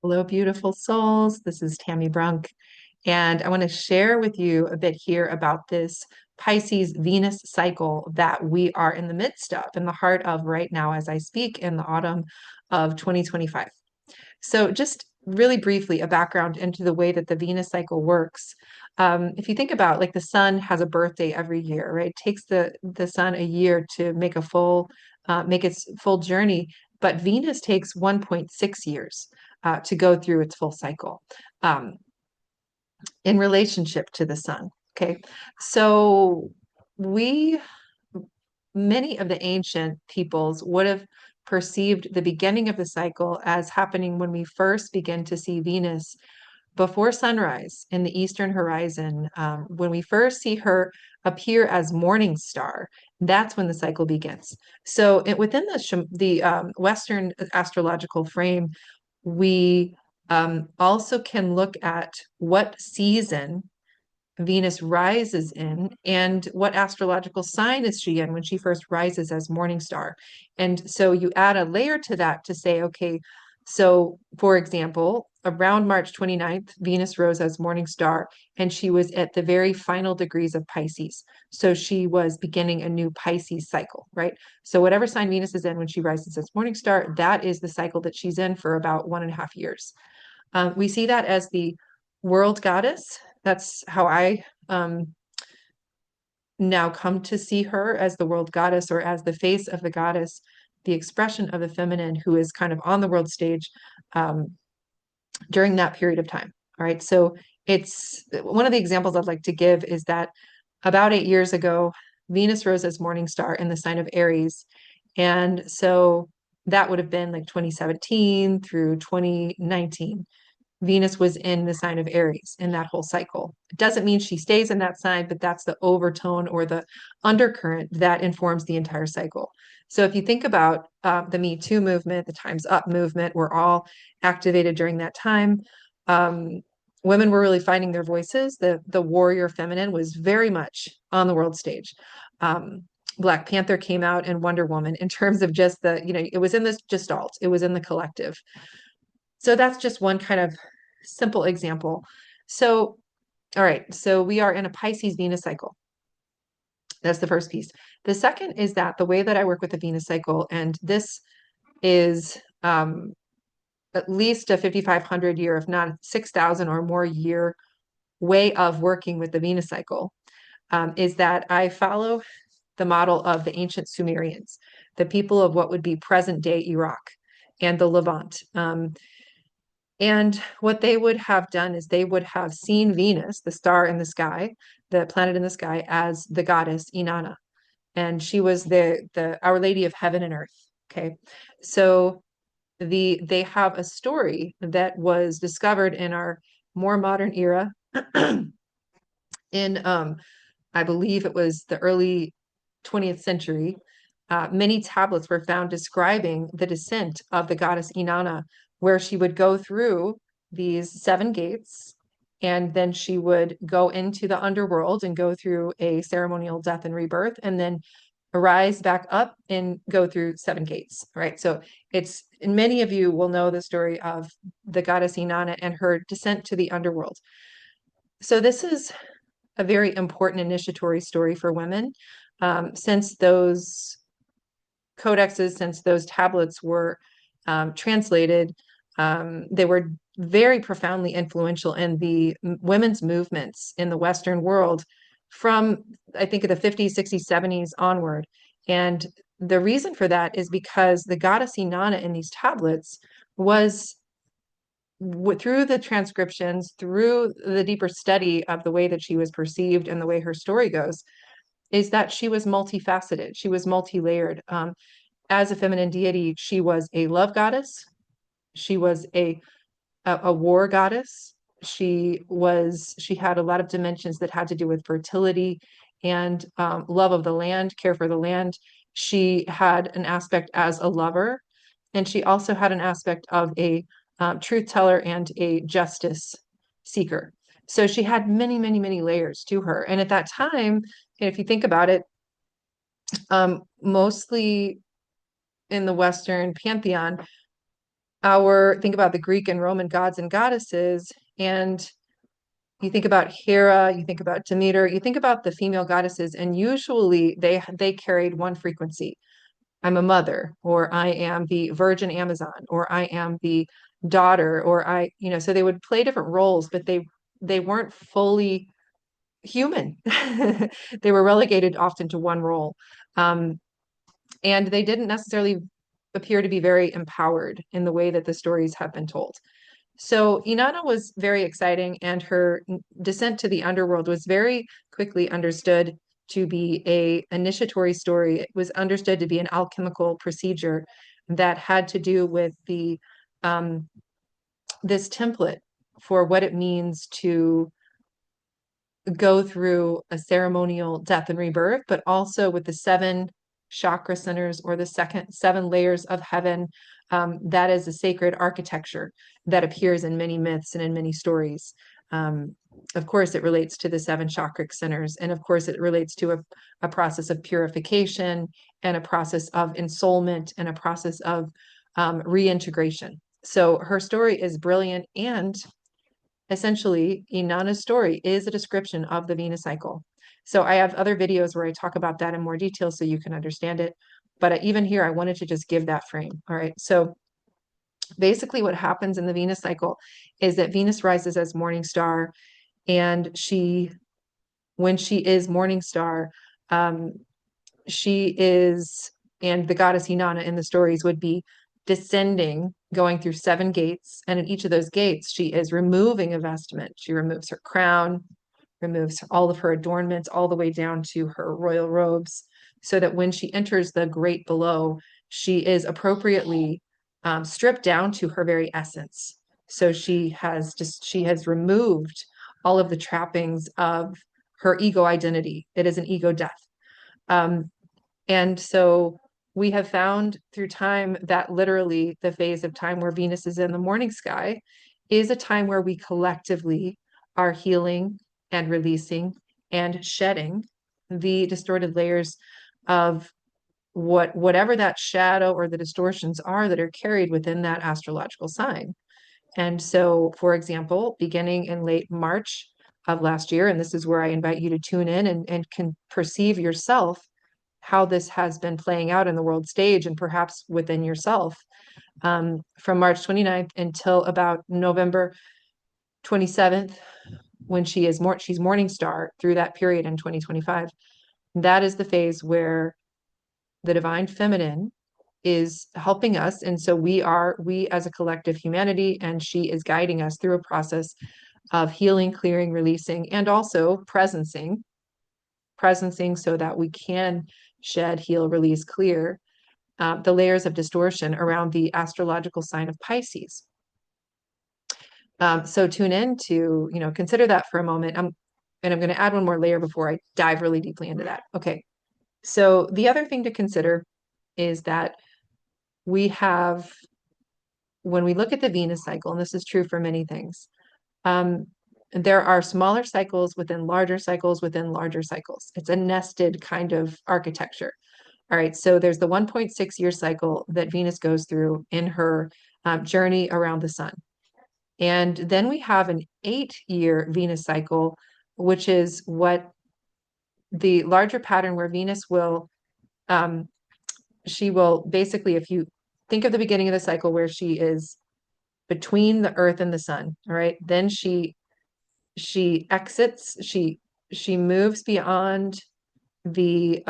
Hello, beautiful souls. This is Tammy Brunk, and I want to share with you a bit here about this Pisces Venus cycle that we are in the midst of, in the heart of right now as I speak in the autumn of 2025. So, just really briefly, a background into the way that the Venus cycle works. If you think about like the sun has a birthday every year, right? It takes the sun a year to make its full journey, but Venus takes 1.6 years to go through its full cycle um, in relationship to the sun. Okay, so we many of the ancient peoples would have perceived the beginning of the cycle as happening when we first begin to see Venus before sunrise in the eastern horizon. When we first see her appear as morning star, that's when the cycle begins. So within the Western astrological frame, we also can look at what season Venus rises in and what astrological sign is she in when she first rises as morning star. And so you add a layer to that to say, okay, so for example, around March 29th, Venus rose as morning star and she was at the very final degrees of Pisces. So she was beginning a new Pisces cycle, right? So whatever sign Venus is in when she rises as morning star, that is the cycle that she's in for about 1.5 years. We see that as the world goddess. That's how I now come to see her, as the world goddess or as the face of the goddess, the expression of the feminine who is kind of on the world stage um, during that period of time. All right. So it's one of the examples I'd like to give is that about 8 years ago, Venus rose as morning star in the sign of Aries. And so that would have been like 2017 through 2019. Venus was in the sign of Aries in that whole cycle. It doesn't mean she stays in that sign, but that's the overtone or the undercurrent that informs the entire cycle. So if you think about the Me Too movement, the Time's Up movement, were all activated during that time. Um, Women were really finding their voices. The warrior feminine was very much on the world stage. Um, Black Panther came out and Wonder Woman in terms of just it was in this gestalt, it was in the collective. So that's just one kind of simple example. So, all right, so we are in a Pisces Venus cycle. That's the first piece. The second is that the way that I work with the Venus cycle, and this is at least a 5,500 year, if not 6,000 or more year way of working with the Venus cycle, is that I follow the model of the ancient Sumerians, the people of what would be present day Iraq and the Levant. And what they would have done is they would have seen Venus, the star in the sky, the planet in the sky, as the goddess Inanna. And she was the Our Lady of Heaven and Earth. Okay. So they have a story that was discovered in our more modern era in I believe it was the early 20th century. Many tablets were found describing the descent of the goddess Inanna, where she would go through these seven gates, and then she would go into the underworld and go through a ceremonial death and rebirth, and then arise back up and go through seven gates. Right. So and many of you will know the story of the goddess Inanna and her descent to the underworld. So this is a very important initiatory story for women. Since those codexes, since those tablets were translated, they were very profoundly influential in the women's movements in the Western world from, I think, the 50s, 60s, 70s onward. And the reason for that is because the goddess Inanna in these tablets was through the transcriptions, through the deeper study of the way that she was perceived and the way her story goes, is that she was multifaceted. She was multi-layered. As a feminine deity, she was a love goddess. She was a war goddess. She had a lot of dimensions that had to do with fertility and love of the land, care for the land. She had an aspect as a lover, and she also had an aspect of a truth teller and a justice seeker. So she had many, many, many layers to her. And at that time, if you think about it, mostly in the Western pantheon, think about the Greek and Roman gods and goddesses, and you think about Hera, you think about Demeter, you think about the female goddesses, and usually they carried one frequency. I'm a mother, or I am the virgin Amazon, or I am the daughter, or so they would play different roles, but they weren't fully human. They were relegated often to one role. Um, and they didn't necessarily appear to be very empowered in the way that the stories have been told. So Inanna was very exciting, and her descent to the underworld was very quickly understood to be a initiatory story. It was understood to be an alchemical procedure that had to do with the this template for what it means to go through a ceremonial death and rebirth, but also with the seven chakra centers, or the second seven layers of heaven. That is a sacred architecture that appears in many myths and in many stories. Um, of course, it relates to the seven chakric centers, and of course, it relates to a process of purification, and a process of ensoulment, and a process of reintegration. So her story is brilliant, and essentially, Inanna's story is a description of the Venus cycle. So I have other videos where I talk about that in more detail so you can understand it. But even here, I wanted to just give that frame. All right. So basically, what happens in the Venus cycle is that Venus rises as morning star, and when she is morning star, um, she is, and the goddess Inanna in the stories would be descending, going through seven gates. And in each of those gates, she is removing a vestment. She removes her crown, removes all of her adornments, all the way down to her royal robes, so that when she enters the great below, she is appropriately stripped down to her very essence. So she has removed all of the trappings of her ego identity. It is an ego death. Um, and so we have found through time that literally the phase of time where Venus is in the morning sky is a time where we collectively are healing and releasing and shedding the distorted layers of whatever that shadow or the distortions are that are carried within that astrological sign. And so, for example, beginning in late March of last year, and this is where I invite you to tune in and can perceive yourself how this has been playing out in the world stage and perhaps within yourself, from March 29th until about November 27th, when she's morning star through that period in 2025. That is the phase where the divine feminine is helping us. And so we as a collective humanity, and she is guiding us through a process of healing, clearing, releasing, and also presencing so that we can shed, heal, release, clear the layers of distortion around the astrological sign of Pisces. So tune in to, consider that for a moment. And I'm going to add one more layer before I dive really deeply into that. Okay. So the other thing to consider is that we have, when we look at the Venus cycle, and this is true for many things, um, there are smaller cycles within larger cycles within larger cycles. It's a nested kind of architecture. All right, so there's the 1.6 year cycle that Venus goes through in her journey around the sun. And then we have an 8 year Venus cycle, which is what the larger pattern where Venus um, she will basically, if you think of the beginning of the cycle where she is between the earth and the sun, all right, then she exits, she moves beyond the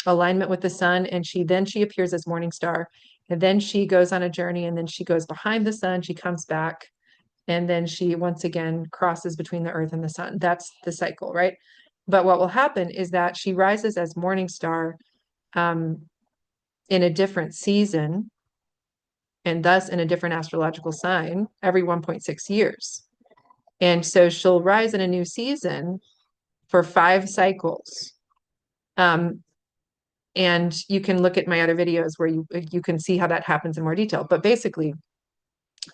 alignment with the sun, and she appears as morning star, and then she goes on a journey, and then she goes behind the sun, she comes back, and then she once again crosses between the earth and the sun. That's the cycle, right? But what will happen is that she rises as morning star um, in a different season, and thus in a different astrological sign every 1.6 years. And so she'll rise in a new season for 5 cycles. Um, and you can look at my other videos where you can see how that happens in more detail. But basically,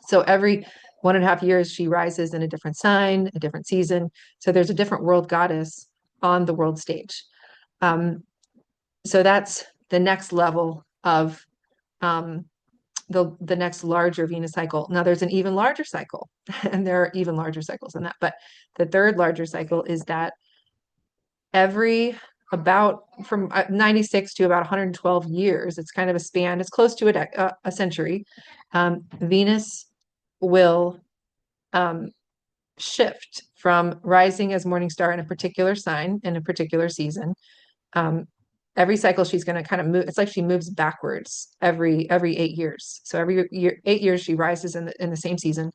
so every 1.5 years, she rises in a different sign, a different season. So there's a different world goddess on the world stage. So that's the next level of the next larger Venus cycle. Now there's an even larger cycle, and there are even larger cycles than that. But the third larger cycle is that every about from 96 to about 112 years, it's kind of a span, it's close to a century, Venus will shift from rising as morning star in a particular sign in a particular season. Every cycle she's going to kind of move. It's like she moves backwards every 8 years. So every year, 8 years she rises in the same season,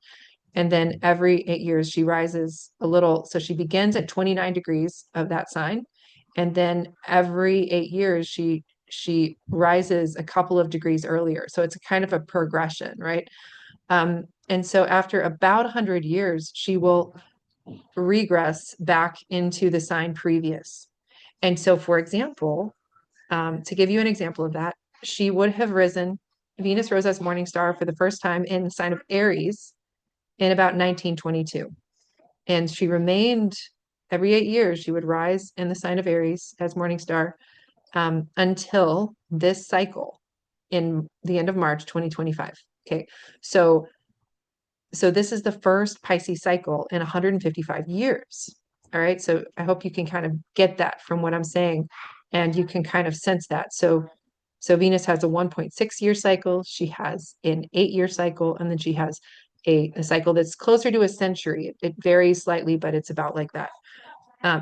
and then every 8 years she rises a little. So she begins at 29 degrees of that sign, and then every 8 years she rises a couple of degrees earlier. So it's kind of a progression, right? And so after about 100 years, she will regress back into the sign previous. And so, for example, to give you an example of that, she would have risen, Venus rose as morning star for the first time in the sign of Aries in about 1922. And she remained every 8 years, she would rise in the sign of Aries as morning star until this cycle in the end of March 2025. Okay, so this is the first Pisces cycle in 155 years. All right. So I hope you can kind of get that from what I'm saying, and you can kind of sense that. So Venus has a 1.6 year cycle. She has an 8 year cycle, and then she has a cycle that's closer to a century. It varies slightly, but it's about like that.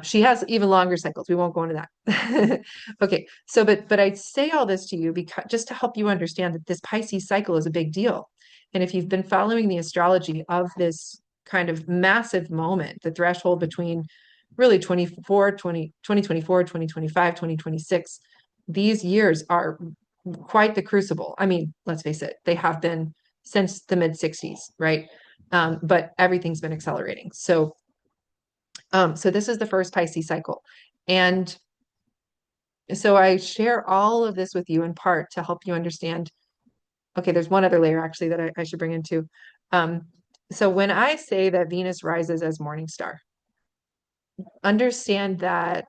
She has even longer cycles. We won't go into that. Okay. So, but I say all this to you because just to help you understand that this Pisces cycle is a big deal. And if you've been following the astrology of this kind of massive moment, the threshold between really 2024, 2025, 2026, these years are quite the crucible. I mean, let's face it, they have been since the mid 60s, right? But everything's been accelerating. So this is the first Pisces cycle. And so I share all of this with you in part to help you understand. Okay, there's one other layer actually that I should bring into. So when I say that Venus rises as morning star, understand that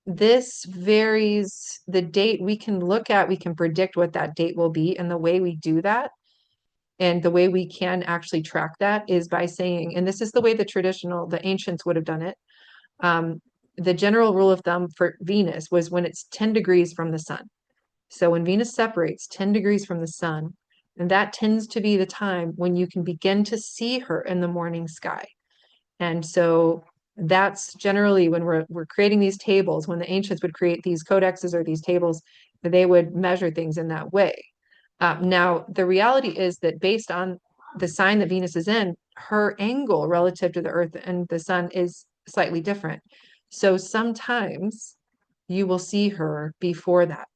this varies the date we can look at, we can predict what that date will be. And the way we do that and the way we can actually track that is by saying, and this is the way the ancients would have done it. The general rule of thumb for Venus was when it's 10 degrees from the sun. So when Venus separates 10 degrees from the sun, and that tends to be the time when you can begin to see her in the morning sky. And so that's generally when we're creating these tables, when the ancients would create these codexes or these tables, they would measure things in that way. Now, the reality is that based on the sign that Venus is in, her angle relative to the Earth and the sun is slightly different. So sometimes you will see her before that.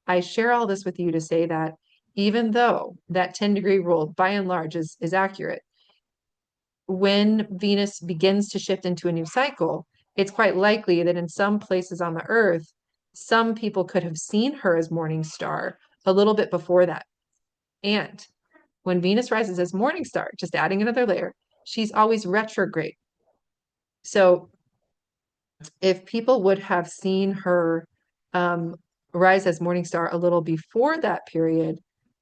I share all this with you to say that even though that 10-degree rule by and large is accurate, when Venus begins to shift into a new cycle, it's quite likely that in some places on the Earth, some people could have seen her as morning star a little bit before that. And when Venus rises as morning star, just adding another layer, she's always retrograde. So if people would have seen her rise as morning star a little before that period,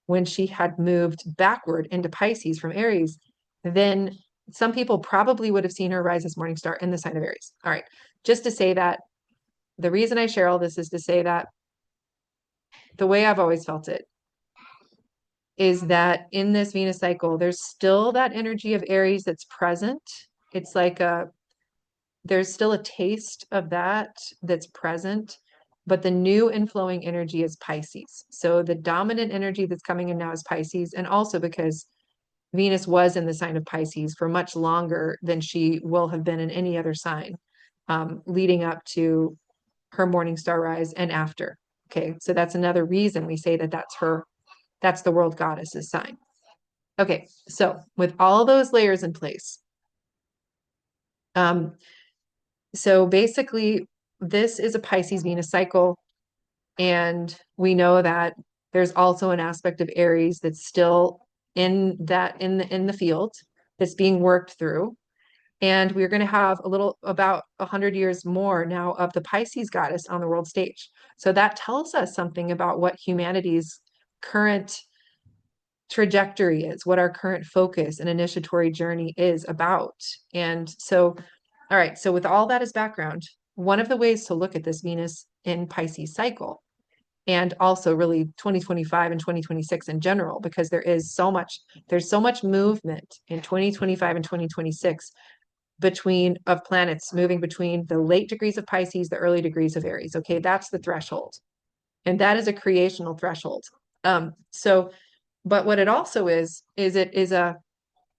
when she had moved backward into Pisces from Aries, then some people probably would have seen her rise as morning star in the sign of Aries. All right. Just to say that the reason I share all this is to say that the way I've always felt it is that in this Venus cycle, there's still that energy of Aries that's present. It's like there's still a taste of that that's present, but the new inflowing energy is Pisces. So the dominant energy that's coming in now is Pisces, and also because Venus was in the sign of Pisces for much longer than she will have been in any other sign, leading up to her morning star rise and after. Okay, so that's another reason we say that that's the world goddess's sign. Okay, so with all those layers in place, so basically this is a Pisces Venus cycle, and we know that there's also an aspect of Aries that's still in the field that's being worked through. And we're going to have about 100 years more now of the Pisces goddess on the world stage. So that tells us something about what humanity's current trajectory is, what our current focus and initiatory journey is about. And so, all right, so with all that as background, one of the ways to look at this Venus in Pisces cycle, and also really 2025 and 2026 in general, because there's so much movement in 2025 and 2026 of planets moving between the late degrees of Pisces, the early degrees of Aries. Okay, that's the threshold. And that is a creational threshold. But what it also is it is a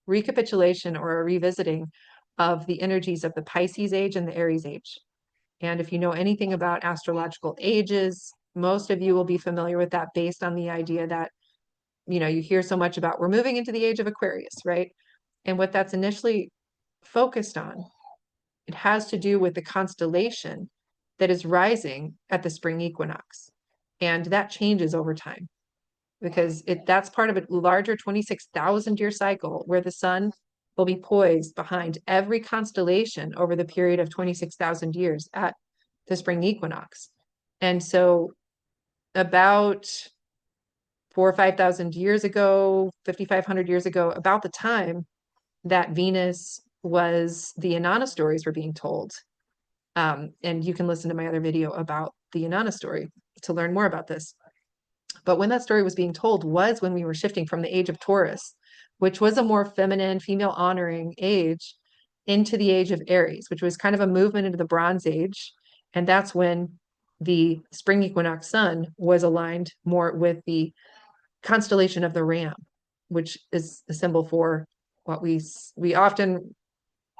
recapitulation or a revisiting of the energies of the Pisces age and the Aries age. And if you know anything about astrological ages, most of you will be familiar with that based on the idea that, you hear so much about we're moving into the age of Aquarius, right? And what that's initially focused on, it has to do with the constellation that is rising at the spring equinox. And that changes over time because that's part of a larger 26,000 year cycle where the sun will be poised behind every constellation over the period of 26,000 years at the spring equinox. And so about 4,000 or 5,000 years ago, 5,500 years ago, about the time that Venus the Inanna stories were being told. And you can listen to my other video about the Inanna story to learn more about this. But when that story was being told was when we were shifting from the age of Taurus, which was a more feminine, female honoring age, into the age of Aries, which was kind of a movement into the Bronze Age. And that's when the spring equinox sun was aligned more with the constellation of the Ram, which is a symbol for what we often,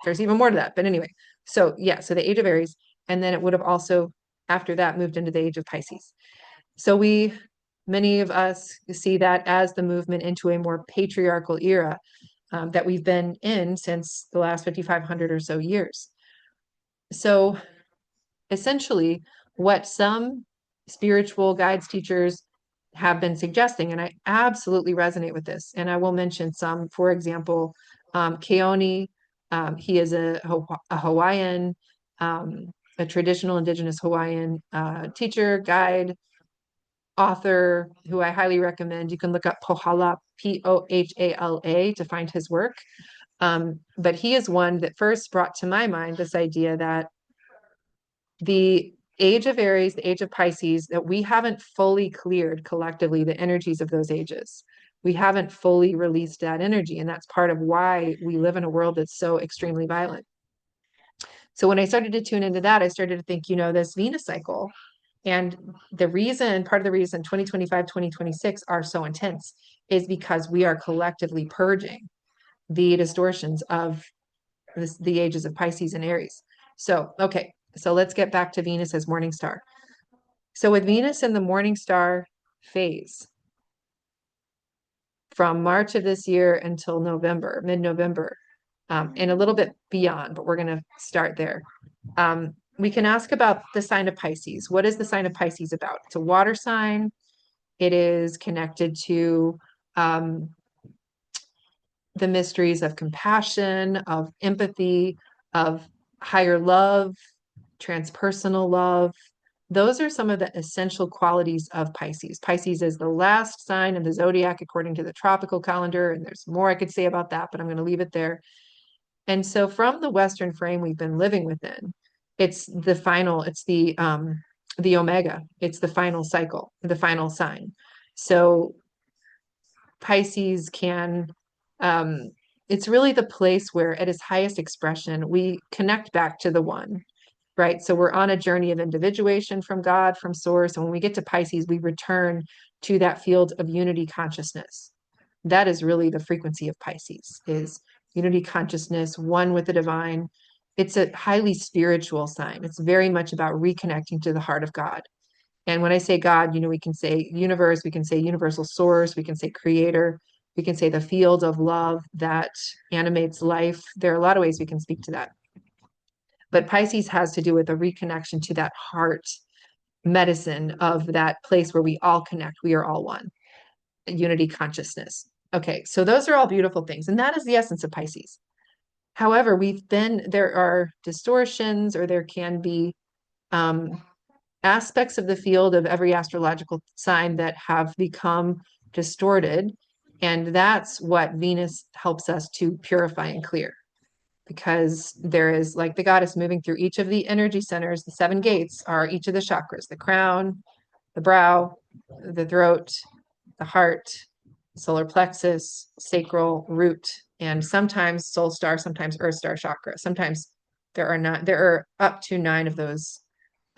there's even more to that. But anyway, so the age of Aries. And then it would have also, after that, moved into the age of Pisces. So many of us see that as the movement into a more patriarchal era that we've been in since the last 5,500 or so years. So essentially, what some spiritual guides, teachers have been suggesting, and I absolutely resonate with this, and I will mention some, for example, Keone, he is a Hawaiian, a traditional indigenous Hawaiian teacher, guide, author who I highly recommend. You can look up Pohala, Pohala, to find his work. But he is one that first brought to my mind this idea that the age of Aries, the age of Pisces, that we haven't fully cleared collectively the energies of those ages. We haven't fully released that energy. And that's part of why we live in a world that's so extremely violent. So when I started to tune into that, I started to think, this Venus cycle, and part of the reason 2025, 2026 are so intense is because we are collectively purging the distortions of the ages of Pisces and Aries. So, okay, so let's get back to Venus as morning star. So with Venus in the morning star phase, from March of this year until November, mid-November, and a little bit beyond, but we're going to start there. We can ask about the sign of Pisces. What is the sign of Pisces about? It's a water sign. It is connected to the mysteries of compassion, of empathy, of higher love, transpersonal love. Those are some of the essential qualities of Pisces. Pisces is the last sign in the zodiac according to the tropical calendar, and there's more I could say about that, but I'm going to leave it there. And so from the Western frame we've been living within, it's the omega, it's the final cycle, the final sign. So Pisces it's really the place where at its highest expression, we connect back to the one, right? So we're on a journey of individuation from God, from source. And when we get to Pisces, we return to that field of unity consciousness. That is really the frequency of Pisces, is unity consciousness, one with the divine. It's a highly spiritual sign. It's very much about reconnecting to the heart of God. And when I say God, we can say universe, we can say universal source, we can say creator, we can say the field of love that animates life. There are a lot of ways we can speak to that. But Pisces has to do with a reconnection to that heart medicine of that place where we all connect. We are all one, unity consciousness. Okay, so those are all beautiful things. And that is the essence of Pisces. However, there are distortions, or there can be aspects of the field of every astrological sign that have become distorted. And that's what Venus helps us to purify and clear, because there is, like, the goddess moving through each of the energy centers. The seven gates are each of the chakras: the crown, the brow, the throat, the heart, solar plexus, sacral, root, and sometimes soul star, sometimes earth star chakra. Sometimes there are up to 9 of those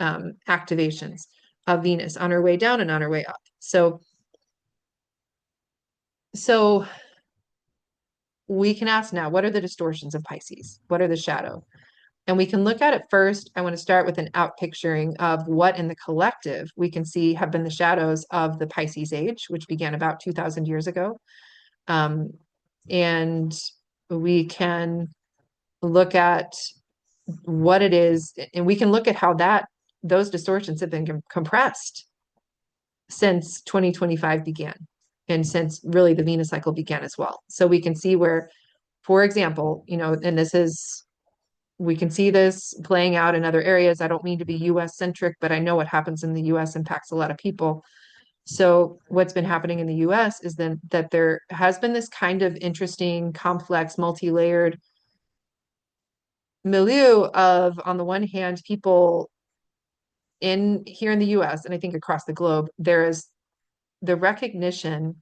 activations of Venus on her way down and on her way up. So we can ask now, what are the distortions of Pisces? What are the shadow? And we can look at it first. I want to start with an out picturing of what in the collective we can see have been the shadows of the Pisces age, which began about 2000 years ago. And we can look at what it is, and we can look at how those distortions have been compressed since 2025 began, and since really the Venus cycle began as well. So we can see where, for example, and we can see this playing out in other areas. I don't mean to be US centric, but I know what happens in the US impacts a lot of people. So what's been happening in the US is then that there has been this kind of interesting, complex, multi-layered milieu of, on the one hand, people here in the US, and I think across the globe, there is the recognition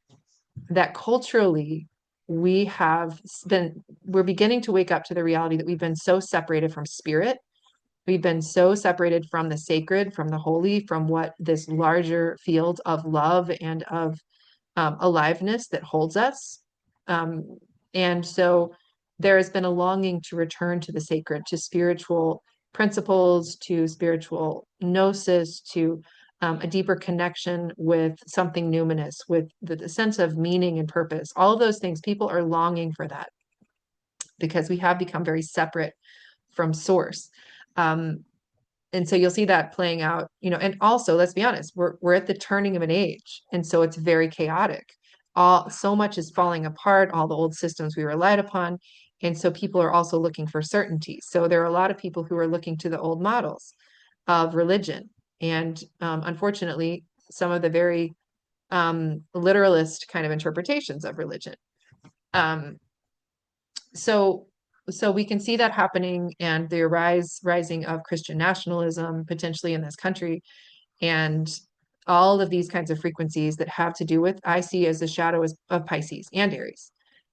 that culturally we're beginning to wake up to the reality that we've been so separated from spirit. We've been so separated from the sacred, from the holy, from what this larger field of love and of aliveness that holds us. And so there has been a longing to return to the sacred, to spiritual principles, to spiritual gnosis, to a deeper connection with something numinous, with the sense of meaning and purpose. All of those things, people are longing for that because we have become very separate from source. And so you'll see that playing out, and also, let's be honest, we're at the turning of an age. And so it's very chaotic. So much is falling apart, all the old systems we relied upon. And so people are also looking for certainty. So there are a lot of people who are looking to the old models of religion. And unfortunately, some of the very literalist kind of interpretations of religion. Um, so we can see that happening, and the rising of Christian nationalism potentially in this country, and all of these kinds of frequencies that have to do with, I see as the shadow of Pisces and Aries.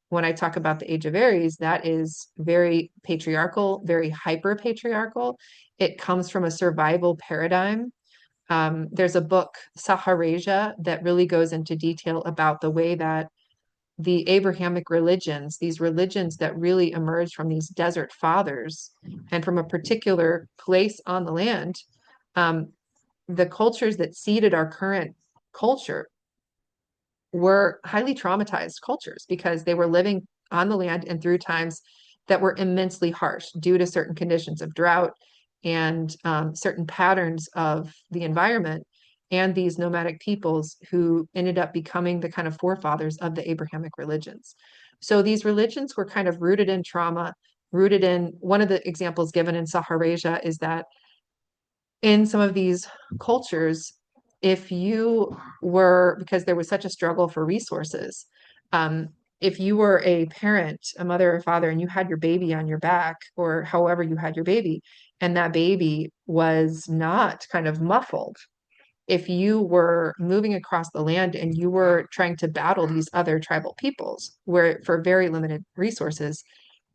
When I talk about the age of Aries, that is very patriarchal, very hyper patriarchal. It comes from a survival paradigm. There's a book, Saharasia, that really goes into detail about the way that the Abrahamic religions, these religions that really emerged from these desert fathers and from a particular place on the land, the cultures that seeded our current culture were highly traumatized cultures because they were living on the land and through times that were immensely harsh due to certain conditions of drought and certain patterns of the environment, and these nomadic peoples who ended up becoming the kind of forefathers of the Abrahamic religions. So these religions were kind of rooted in trauma, rooted in, one of the examples given in Saharasia is that in some of these cultures, if you were, because there was such a struggle for resources, if you were a parent, a mother or father, and you had your baby on your back, or however you had your baby, and that baby was not kind of muffled, if you were moving across the land and you were trying to battle these other tribal peoples where for very limited resources,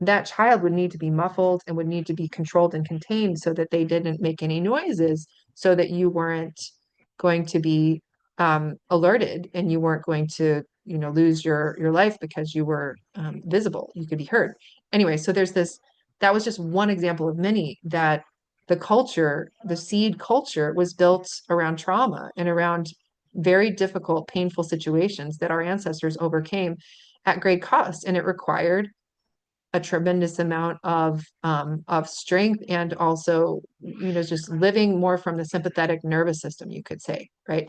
that child would need to be muffled and would need to be controlled and contained so that they didn't make any noises, so that you weren't going to be alerted, and you weren't going to lose your life because you were visible, you could be heard. Anyway, so that was just one example of many, that the seed culture was built around trauma and around very difficult, painful situations that our ancestors overcame at great cost. And it required a tremendous amount of strength, and also, just living more from the sympathetic nervous system, you could say, right?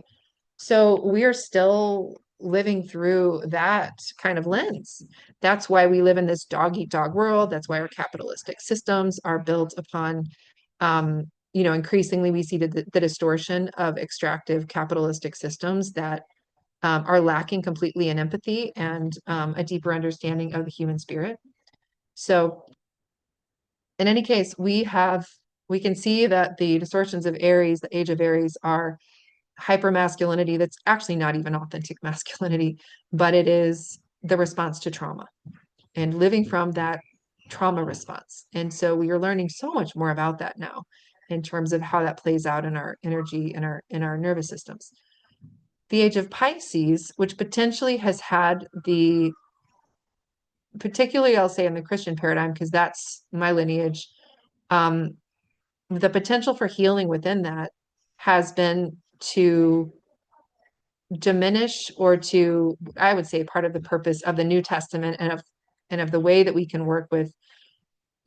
So we are still living through that kind of lens. That's why we live in this dog eat dog world. That's why our capitalistic systems are built upon increasingly we see the distortion of extractive capitalistic systems that are lacking completely in empathy and a deeper understanding of the human spirit. So in any case, we can see that the distortions of Aries, the age of Aries, are hypermasculinity that's actually not even authentic masculinity, but it is the response to trauma and living from that trauma response. And so we are learning so much more about that now in terms of how that plays out in our energy, in our nervous systems. The age of Pisces, which potentially has had particularly I'll say in the Christian paradigm, because that's my lineage, the potential for healing within that has been to diminish or to, I would say, part of the purpose of the New Testament and of the way that we can work with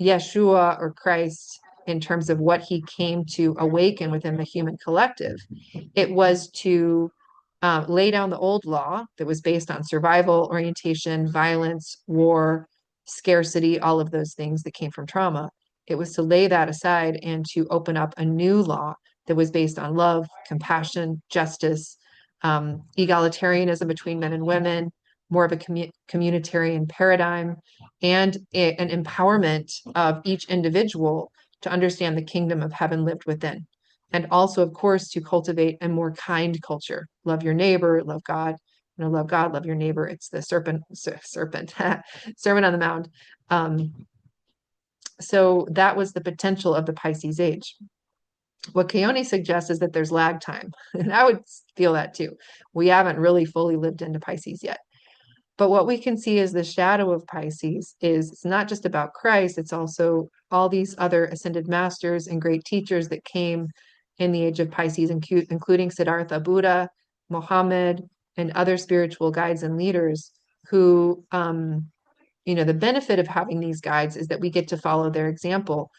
Yeshua or Christ in terms of what he came to awaken within the human collective. It was to lay down the old law that was based on survival, orientation, violence, war, scarcity, all of those things that came from trauma. It was to lay that aside and to open up a new law that was based on love, compassion, justice, egalitarianism between men and women, more of a communitarian paradigm, and an empowerment of each individual to understand the kingdom of heaven lived within. And also, of course, to cultivate a more kind culture. Love your neighbor, love God. Love God, love your neighbor. It's the serpent, Sermon on the Mount. So that was the potential of the Pisces age. What Keone suggests is that there's lag time. And I would feel that too. We haven't really fully lived into Pisces yet. But what we can see is the shadow of Pisces is it's not just about Christ, it's also all these other ascended masters and great teachers that came in the age of Pisces, including Siddhartha Buddha, Mohammed, and other spiritual guides and leaders who, the benefit of having these guides is that we get to follow their example.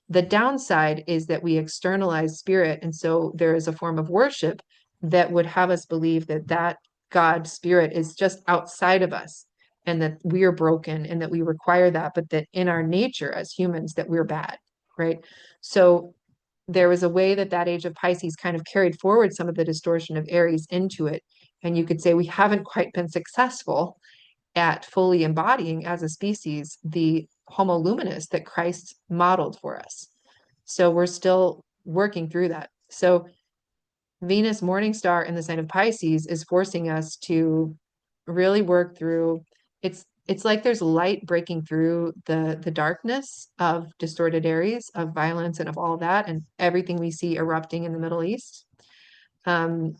The downside is that we externalize spirit. And so there is a form of worship that would have us believe that God spirit is just outside of us and that we are broken and that we require that, but that in our nature as humans, that we're bad, right? So there was a way that age of Pisces kind of carried forward some of the distortion of Aries into it. And you could say we haven't quite been successful at fully embodying as a species the Homo luminous that Christ modeled for us. So we're still working through that. So Venus morning star in the sign of Pisces is forcing us to really work through it's like there's light breaking through the darkness of distorted Aries, of violence and of all that, and everything we see erupting in the Middle East. And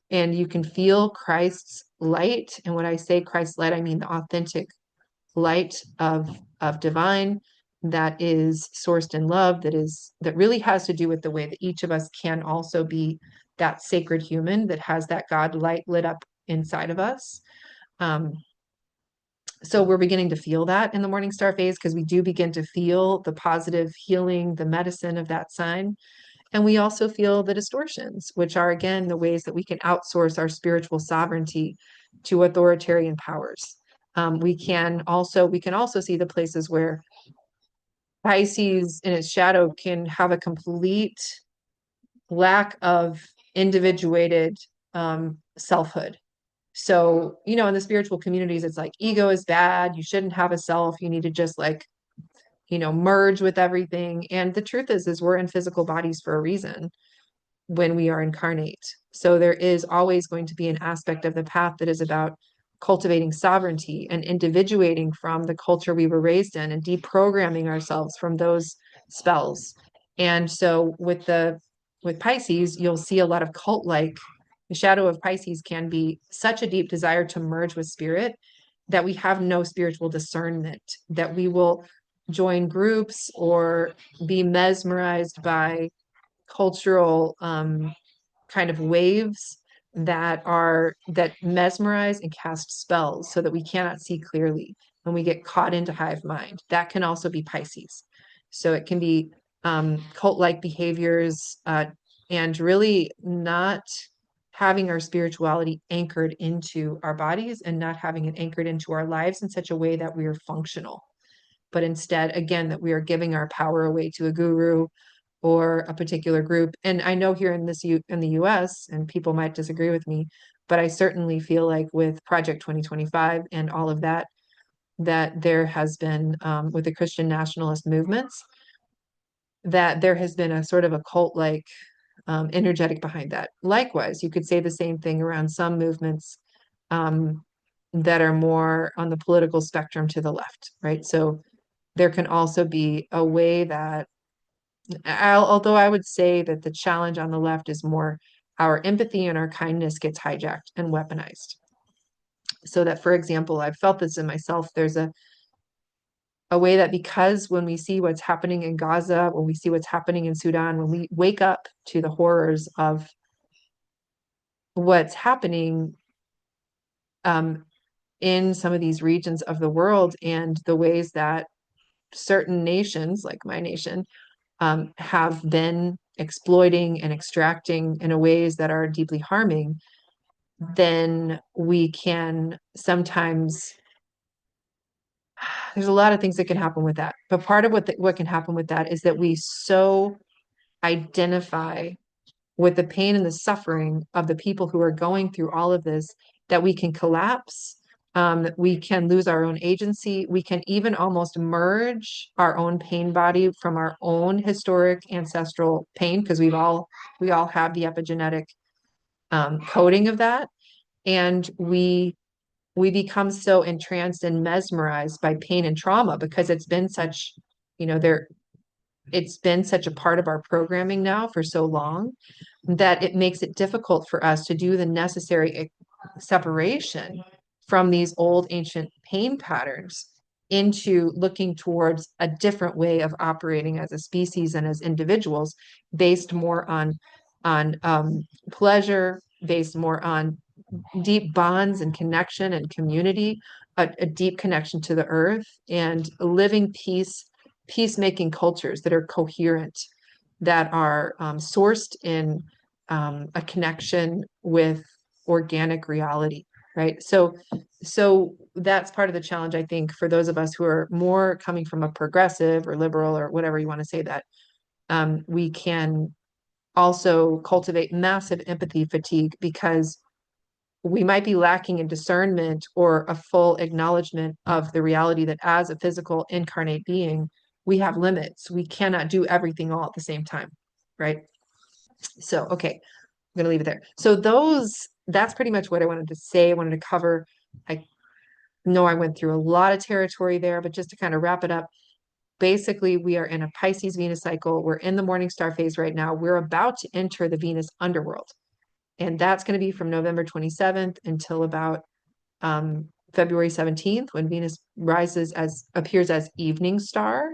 you can feel Christ's light. And when I say Christ's light, I mean the authentic light of divine that is sourced in love, that really has to do with the way that each of us can also be that sacred human that has that God light lit up inside of us. So we're beginning to feel that in the morning star phase because we do begin to feel the positive healing, the medicine of that sign. And we also feel the distortions, which are, again, the ways that we can outsource our spiritual sovereignty to authoritarian powers. We can also see the places where Pisces in its shadow can have a complete lack of individuated selfhood. So, in the spiritual communities, it's like ego is bad. You shouldn't have a self. You need to just merge with everything. And the truth is we're in physical bodies for a reason when we are incarnate. So there is always going to be an aspect of the path that is about cultivating sovereignty and individuating from the culture we were raised in and deprogramming ourselves from those spells. And so with Pisces, you'll see a lot of cult-like. The shadow of Pisces can be such a deep desire to merge with spirit that we have no spiritual discernment, that we will join groups or be mesmerized by cultural kind of waves that mesmerize and cast spells so that we cannot see clearly when we get caught into hive mind. That can also be Pisces. So it can be cult-like behaviors and really not having our spirituality anchored into our bodies and not having it anchored into our lives in such a way that we are functional. But instead, again, that we are giving our power away to a guru or a particular group. And I know here in in the US, and people might disagree with me, but I certainly feel like with Project 2025 and all of that, that there has been with the Christian nationalist movements, that there has been a sort of a cult-like energetic behind that. Likewise, you could say the same thing around some movements um, that are more on the political spectrum to the left, right? So there can also be a way that, although I would say that the challenge on the left is more our empathy and our kindness gets hijacked and weaponized. So that, for example, I've felt this in myself. There's a way that because when we see what's happening in Gaza, when we see what's happening in Sudan, when we wake up to the horrors of what's happening um, in some of these regions of the world and the ways that certain nations, like my nation, have been exploiting and extracting in ways that are deeply harming, then we can sometimes, there's a lot of things that can happen with that. But part of what can happen with that is that we so identify with the pain and the suffering of the people who are going through all of this that we can collapse. We can lose our own agency. We can even almost merge our own pain body from our own historic ancestral pain, because we all have the epigenetic coding of that. And we become so entranced and mesmerized by pain and trauma because it's been such, there it's been such a part of our programming now for so long that it makes it difficult for us to do the necessary separation from these old ancient pain patterns into looking towards a different way of operating as a species and as individuals, based more on pleasure, based more on deep bonds and connection and community, a deep connection to the earth, and living peacemaking cultures that are coherent, that are sourced in a connection with organic reality, right? So that's part of the challenge, I think, for those of us who are more coming from a progressive or liberal or whatever you want to say, that we can also cultivate massive empathy fatigue because we might be lacking in discernment or a full acknowledgement of the reality that as a physical incarnate being, we have limits. We cannot do everything all at the same time, right? So, okay, I'm going to leave it there. So that's pretty much what I wanted to say. I wanted to cover. I know I went through a lot of territory there, but just to kind of wrap it up, basically we are in a Pisces Venus cycle. We're in the morning star phase right now. We're about to enter the Venus underworld. And that's going to be from November 27th until about February 17th, when Venus appears as evening star.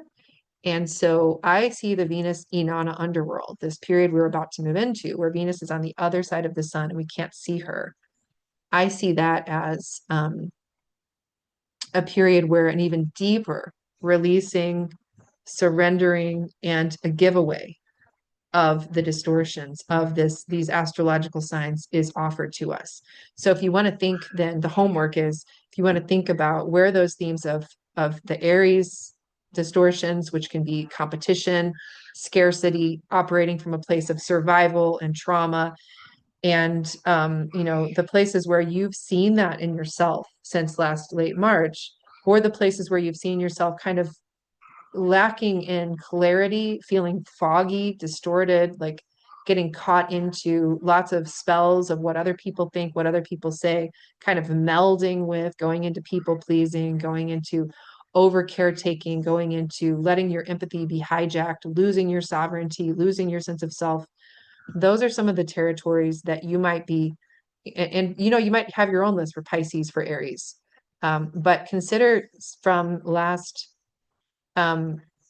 And so I see the Venus Inanna Underworld, this period we're about to move into, where Venus is on the other side of the sun and we can't see her. I see that as a period where an even deeper releasing, surrendering, and a giveaway of the distortions of these astrological signs is offered to us. So if you want to think, then the homework is, if you want to think about where those themes of the Aries distortions, which can be competition, scarcity, operating from a place of survival and trauma, and the places where you've seen that in yourself since last late March, or the places where you've seen yourself kind of lacking in clarity, feeling foggy, distorted, like getting caught into lots of spells of what other people think, what other people say, kind of melding with going into people pleasing, going into over caretaking, going into letting your empathy be hijacked, losing your sovereignty, losing your sense of self. Those are some of the territories that you might be, and you might have your own list for Pisces, for Aries. But consider from last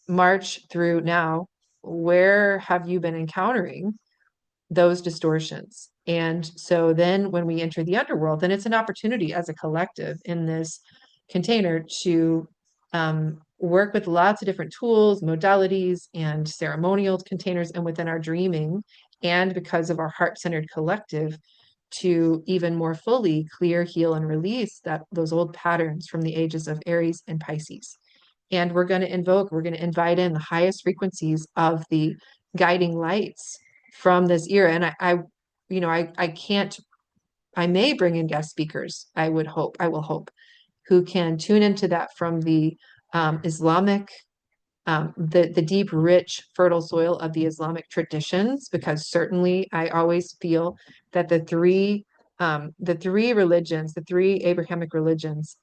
March through now, where have you been encountering those distortions? And so then when we enter the underworld, then it's an opportunity as a collective in this container to work with lots of different tools, modalities, and ceremonial containers, and within our dreaming, and because of our heart-centered collective, to even more fully clear, heal, and release those old patterns from the ages of Aries and Pisces. And we're going to invite in the highest frequencies of the guiding lights from this era. And I can't, I may bring in guest speakers. I will hope, who can tune into that from the Islamic, the deep, rich, fertile soil of the Islamic traditions, because certainly I always feel that the three religions, the three Abrahamic religions,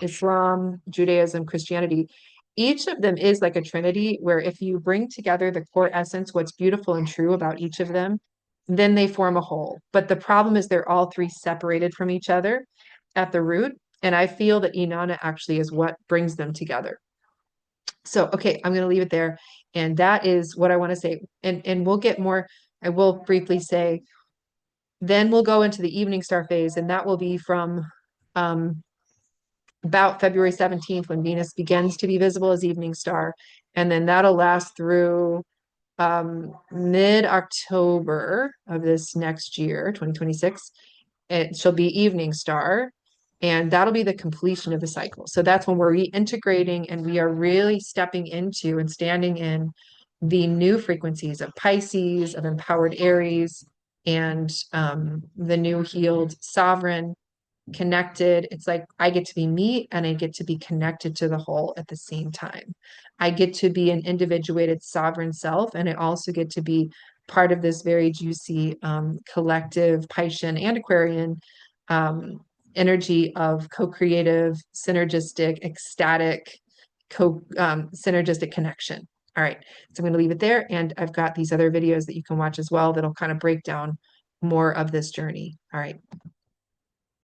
Islam, Judaism, Christianity, each of them is like a trinity where if you bring together the core essence, what's beautiful and true about each of them, then they form a whole. But the problem is they're all three separated from each other at the root. And I feel that Inanna actually is what brings them together. So, okay, I'm going to leave it there. And that is what I want to say. And we'll get more. I will briefly say, then we'll go into the evening star phase, and that will be from um, about February 17th when Venus begins to be visible as evening star. And then that'll last through mid-October of this next year, 2026. She'll be evening star, and that'll be the completion of the cycle. So that's when we're reintegrating and we are really stepping into and standing in the new frequencies of Pisces, of empowered Aries, and the new healed sovereign connected. It's like I get to be me and I get to be connected to the whole at the same time. I get to be an individuated sovereign self, and I also get to be part of this very juicy collective Piscean and Aquarian um, energy of co-creative, synergistic, ecstatic, synergistic connection. All right, so I'm going to leave it there, and I've got these other videos that you can watch as well that'll kind of break down more of this journey. All right.